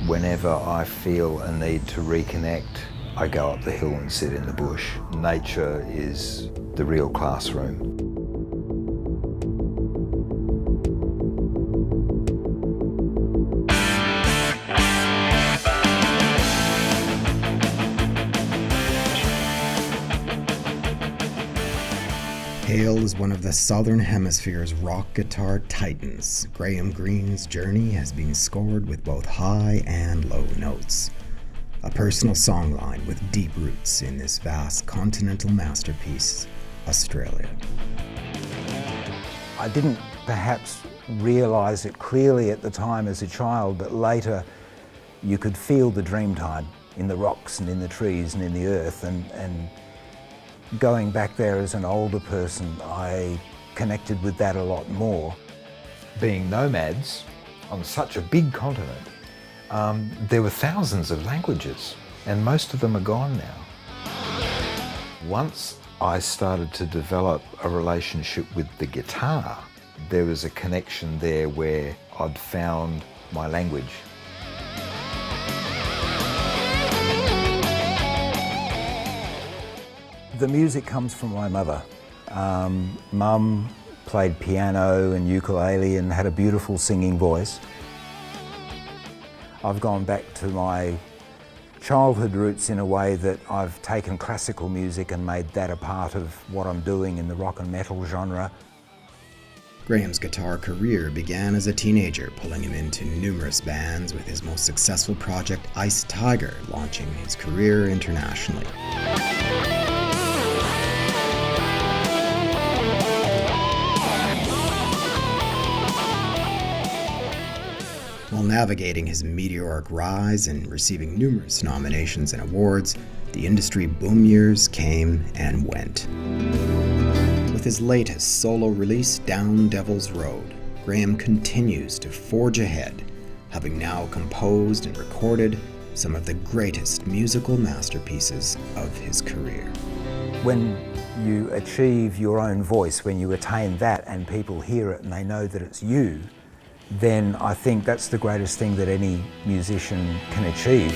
Whenever I feel a need to reconnect, I go up the hill and sit in the bush. Nature is the real classroom. Hail is one of the Southern Hemisphere's rock guitar titans. Graham Greene's journey has been scored with both high and low notes. A personal songline with deep roots in this vast continental masterpiece, Australia. I didn't perhaps realise it clearly at the time as a child, but later you could feel the dreamtime in the rocks and in the trees and in the earth, and going back there as an older person, I connected with that a lot more. Being nomads on such a big continent, there were thousands of languages, and most of them are gone now. Once I started to develop a relationship with the guitar, there was a connection there where I'd found my language. The music comes from my mother. Mum played piano and ukulele and had a beautiful singing voice. I've gone back to my childhood roots in a way that I've taken classical music and made that a part of what I'm doing in the rock and metal genre. Graham's guitar career began as a teenager, pulling him into numerous bands, with his most successful project, Ice Tiger, launching his career internationally. While navigating his meteoric rise and receiving numerous nominations and awards, the industry boom years came and went. With his latest solo release, Down Devil's Road, Graham continues to forge ahead, having now composed and recorded some of the greatest musical masterpieces of his career. When you achieve your own voice, when you attain that and people hear it and they know that it's you, then I think that's the greatest thing that any musician can achieve.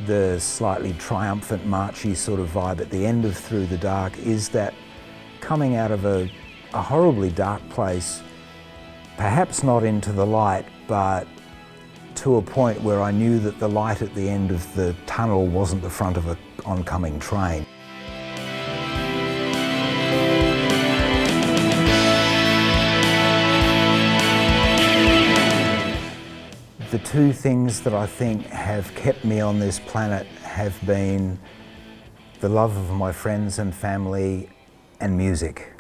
The slightly triumphant, marchy sort of vibe at the end of Through the Dark is that coming out of a horribly dark place, perhaps not into the light, but to a point where I knew that the light at the end of the tunnel wasn't the front of an oncoming train. The two things that I think have kept me on this planet have been the love of my friends and family and music.